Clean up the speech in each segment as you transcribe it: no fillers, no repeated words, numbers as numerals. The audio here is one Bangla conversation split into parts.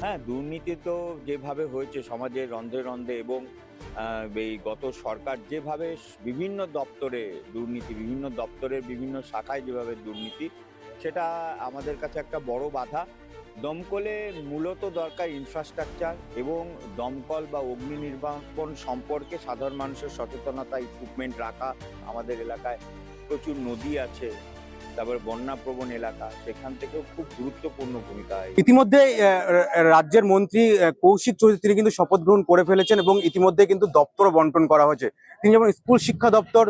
হ্যাঁ, দুর্নীতি তো যেভাবে হয়েছে সমাজের রন্ধ্রে রন্ধ্রে এবং এই গত সরকার যেভাবে বিভিন্ন দপ্তরে দুর্নীতি, বিভিন্ন দপ্তরের বিভিন্ন শাখায় যেভাবে দুর্নীতি, সেটা আমাদের কাছে একটা বড় বাধা। দমকলে মূলত দরকার ইনফ্রাস্ট্রাকচার এবং দমকল বা অগ্নি নির্বাপন সম্পর্কে সাধারণ মানুষের সচেতনতা, ইকুইপমেন্ট রাখা। আমাদের এলাকায় প্রচুর নদী আছে, তারপরে বন্যাপ্রবণ এলাকা, সেখান থেকেও খুব গুরুত্বপূর্ণ ভূমিকা। ইতিমধ্যে রাজ্যের মন্ত্রী কৌশিক চৌধুরী তিনি কিন্তু শপথ গ্রহণ করে ফেলেছেন এবং ইতিমধ্যে কিন্তু দপ্তর বন্টন করা হয়েছে। তিনি যেমন স্কুল শিক্ষা দপ্তর,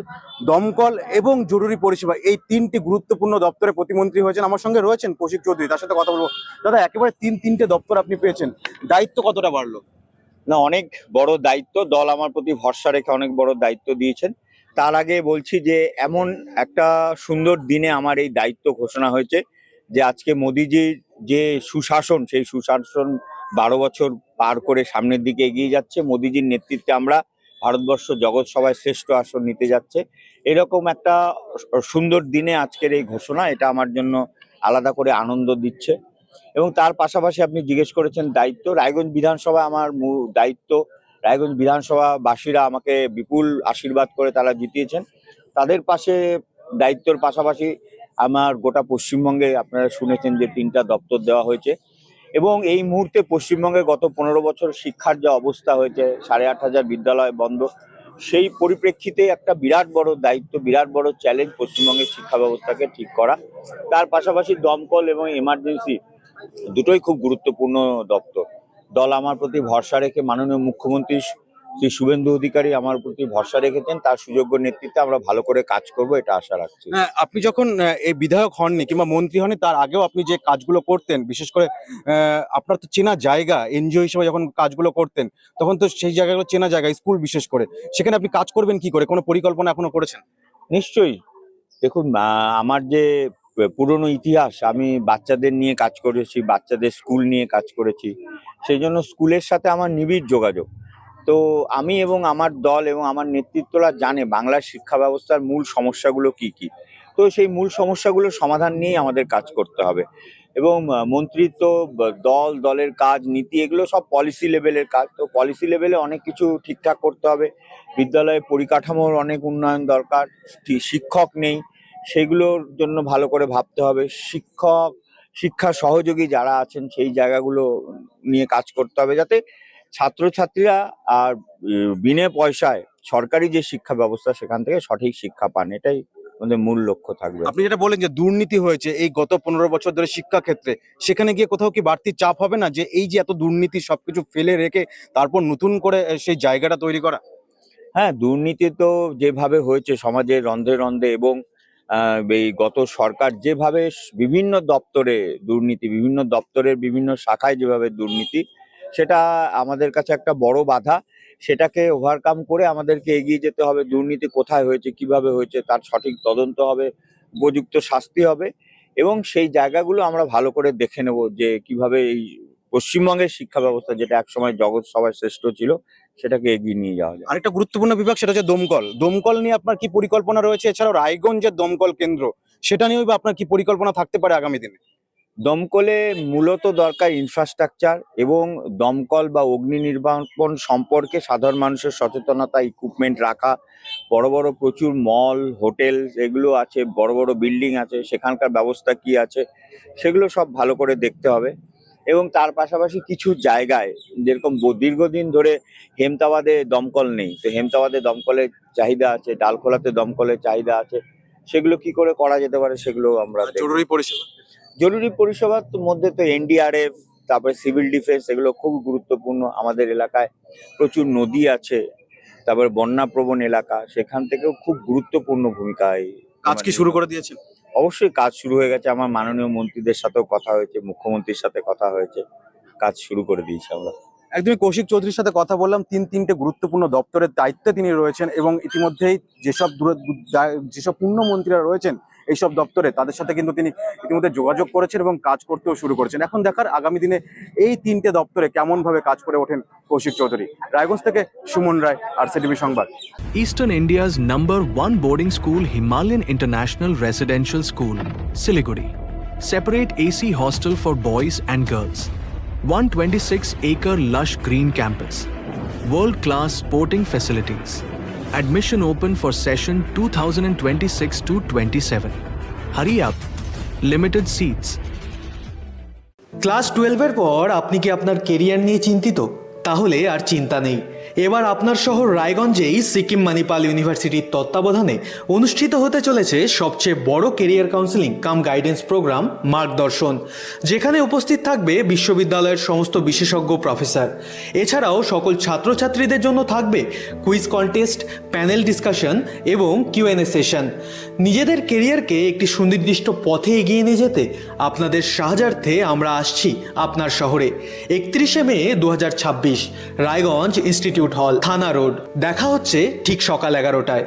দমকল এবং জরুরি পরিষেবা, এই তিনটি গুরুত্বপূর্ণ দপ্তরে প্রতিমন্ত্রী হয়েছেন। আমার সঙ্গে রয়েছেন কৌশিক চৌধুরী, তার সাথে কথা বলবো। দাদা, একেবারে তিনটে দপ্তর আপনি পেয়েছেন, দায়িত্ব কতটা বাড়লো? না, অনেক বড় দায়িত্ব। দল আমার প্রতি ভরসা রেখে অনেক বড় দায়িত্ব দিয়েছেন। তার আগে বলছি যে এমন একটা সুন্দর দিনে আমার এই দায়িত্ব ঘোষণা হয়েছে যে আজকে মোদিজির যে সুশাসন, সেই সুশাসন 12 বছর পার করে সামনের দিকে এগিয়ে যাচ্ছে। মোদিজির নেতৃত্বে আমরা ভারতবর্ষ জগৎ সভায় শ্রেষ্ঠ আসন নিতে যাচ্ছে। এরকম একটা সুন্দর দিনে আজকের এই ঘোষণা, এটা আমার জন্য আলাদা করে আনন্দ দিচ্ছে। এবং তার পাশাপাশি আপনি জিজ্ঞেস করেছেন দায়িত্ব, রায়গঞ্জ বিধানসভা আমার মূল দায়িত্ব। রায়গঞ্জ বিধানসভাবাসীরা আমাকে বিপুল আশীর্বাদ করে তারা জিতিয়েছেন। তাদের পাশে দায়িত্বর পাশাপাশি আমার গোটা পশ্চিমবঙ্গে আপনারা শুনেছেন যে 3টা দপ্তর দেওয়া হয়েছে। এবং এই মুহূর্তে পশ্চিমবঙ্গে গত 15 বছর শিক্ষার যা অবস্থা হয়েছে, 8,500 বিদ্যালয় বন্ধ, সেই পরিপ্রেক্ষিতে একটা বিরাট বড় দায়িত্ব, বিরাট বড় চ্যালেঞ্জ পশ্চিমবঙ্গের শিক্ষা ব্যবস্থাকে ঠিক করা। তার পাশাপাশি দমকল এবং এমার্জেন্সি দুটোই খুব গুরুত্বপূর্ণ দপ্তর। দল আমার প্রতি ভরসা রেখে, মাননীয় মুখ্যমন্ত্রী শ্রী শুভেন্দু অধিকারী আমার প্রতি ভরসা রেখেছেন। তার সুযোগ্য নেতৃত্বে আমরা ভালো করে কাজ করব, এটা আশা রাখছি। আপনি যখন এই বিধায়ক হননি কিংবা মন্ত্রী হননি, তার আগেও আপনি যে কাজগুলো করতেন, বিশেষ করে আপনার তো চেনা জায়গা, এনজিও হিসেবে যখন কাজগুলো করতেন তখন তো সেই জায়গাগুলো চেনা জায়গা, স্কুল বিশেষ করে, সেখানে আপনি কাজ করবেন কি করে? কোনো পরিকল্পনা এখনো করেছেন? নিশ্চয়ই। দেখুন, আমার যে পুরনো ইতিহাস, আমি বাচ্চাদের নিয়ে কাজ করেছি, বাচ্চাদের স্কুল নিয়ে কাজ করেছি, সেই জন্য স্কুলের সাথে আমার নিবিড় যোগাযোগ। তো আমি এবং আমার দল এবং আমার নেতৃত্বরা জানে বাংলার শিক্ষা ব্যবস্থার মূল সমস্যাগুলো কি কি। তো সেই মূল সমস্যাগুলোর সমাধান নিয়েই আমাদের কাজ করতে হবে। এবং মন্ত্রিত্ব, দলের কাজ, নীতি, এগুলো সব পলিসি লেভেলের কাজ। তো পলিসি লেভেলে অনেক কিছু ঠিকঠাক করতে হবে। বিদ্যালয়ে পরিকাঠামোর অনেক উন্নয়ন দরকার, শিক্ষক নেই, সেগুলোর জন্য ভালো করে ভাবতে হবে। শিক্ষা সহযোগী যারা আছেন সেই জায়গাগুলো নিয়ে কাজ করতে হবে, যাতে ছাত্রছাত্রীরা আর বিনে পয়সায় সরকারি যে শিক্ষা ব্যবস্থা সেখান থেকে সঠিক শিক্ষা পান, এটাই আমাদের মূল লক্ষ্য থাকবে। আপনি যেটা বলেন যে দুর্নীতি হয়েছে এই গত 15 বছর ধরে শিক্ষা ক্ষেত্রে, সেখানে গিয়ে কোথাও কি বাড়তি চাপ হবে না যে এই যে এত দুর্নীতি সবকিছু ফেলে রেখে তারপর নতুন করে সেই জায়গাটা তৈরি করা? হ্যাঁ, দুর্নীতি তো যেভাবে হয়েছে সমাজের রন্ধ্রে রন্ধ্রে এবং এই গত সরকার যেভাবে বিভিন্ন দপ্তরে দুর্নীতি, বিভিন্ন দপ্তরের বিভিন্ন শাখায় যেভাবে দুর্নীতি, সেটা আমাদের কাছে একটা বড় বাধা। সেটাকে ওভারকাম করে আমাদেরকে এগিয়ে যেতে হবে। দুর্নীতি কোথায় হয়েছে, কিভাবে হয়েছে, তার সঠিক তদন্ত হবে, উপযুক্ত শাস্তি হবে। এবং সেই জায়গাগুলো আমরা ভালো করে দেখে নেব যে কিভাবে এই পশ্চিমবঙ্গের শিক্ষা ব্যবস্থা, যেটা একসময় জগৎ সভায় শ্রেষ্ঠ ছিল, সেটাকে এগিয়ে নিয়ে যাওয়া যায়। আরেকটা গুরুত্বপূর্ণ বিভাগ সেটা হচ্ছে দমকল। দমকল নিয়ে আপনার কি পরিকল্পনা রয়েছে? এছাড়াও রায়গঞ্জের দমকল কেন্দ্র, সেটা নিয়েও বা আপনার কি পরিকল্পনা থাকতে পারে আগামী দিনে? দমকলে মূলত দরকার ইনফ্রাস্ট্রাকচার এবং দমকল বা অগ্নি নির্বাপন সম্পর্কে সাধারণ মানুষের সচেতনতা, ইকুইপমেন্ট রাখা। বড় বড় প্রচুর মল, হোটেল এগুলো আছে, বড় বড় বিল্ডিং আছে, সেখানকার ব্যবস্থা কি আছে সেগুলো সব ভালো করে দেখতে হবে। এবং তার পাশাপাশি কিছু জায়গায়, যেরকম দীর্ঘদিন ধরে হেমতাবাদে দমকল নেই, তো হেমতাবাদে দমকলের চাহিদা আছে, ডালখোলাতে দমকলের চাহিদা আছে, সেগুলো কি করে করা যেতে পারে সেগুলো আমরা দেখব। জরুরি পরিষেবা, জরুরি পরিষেবার মধ্যে তো এনডিআরএফ, তারপরে সিভিল ডিফেন্স, এগুলো খুব গুরুত্বপূর্ণ। আমাদের এলাকায় প্রচুর নদী আছে, তারপরে বন্যাপ্রবণ এলাকা, সেখান থেকেও খুব গুরুত্বপূর্ণ ভূমিকা। কাজ কি শুরু করে দিয়েছেন? অবশ্যই কাজ শুরু হয়ে গেছে। আমার মাননীয় মন্ত্রীদের সাথেও কথা হয়েছে, মুখ্যমন্ত্রীর সাথে কথা হয়েছে, কাজ শুরু করে দিয়েছি আমরা। একদমই কৌশিক চৌধুরীর সাথে কথা বললাম। তিনটে গুরুত্বপূর্ণ দপ্তরের দায়িত্বে তিনি রয়েছেন এবং ইতিমধ্যেই যেসব পূর্ণমন্ত্রীরা রয়েছেন এইসব দপ্তরে, তাদের সাথে কিন্তু তিনি ইতিমধ্যে যোগাযোগ করেছেন এবং কাজ করতেও শুরু করেছেন। এখন দেখার আগামী দিনে এই 3টে দপ্তরে কেমন ভাবে কাজ করে ওঠেন কৌশিক চৌধুরী। রায়গঞ্জ থেকে সুমন রায়, RCTV সংবাদ। Eastern India's #1 boarding school, Himalayan International Residential School, Siliguri. Separate AC hostel for boys and girls. 126-acre lush green campus, world-class sporting facilities. Admission open for session 2026 to 27. Hurry up. Limited seats. Class 12-এর পর আপনি কি আপনার কেরিয়ার নিয়ে চিন্তিত? তাহলে আর চিন্তা নেই। এবার আপনার শহর রায়গঞ্জেই সিকিম মানিপাল ইউনিভার্সিটির তত্ত্বাবধানে অনুষ্ঠিত হতে চলেছে সবচেয়ে বড় কেরিয়ার কাউন্সেলিং কাম গাইডেন্স প্রোগ্রাম মার্গদর্শন, যেখানে উপস্থিত থাকবে বিশ্ববিদ্যালয়ের সমস্ত বিশেষজ্ঞ প্রফেসর। এছাড়াও সকল ছাত্রছাত্রীদের জন্য থাকবে কুইজ কন্টেস্ট, প্যানেল ডিসকাশন এবং কিউএনএ সেশন। নিজেদের কেরিয়ারকে একটি সুনির্দিষ্ট পথে এগিয়ে নিয়ে যেতে আপনাদের সাহায্যার্থে আমরা আসছি আপনার শহরে। 31শে মে 2026, রায়গঞ্জ ইনস্টিটিউট হল, থানা রোড। দেখা হচ্ছে ঠিক সকাল 11টায়।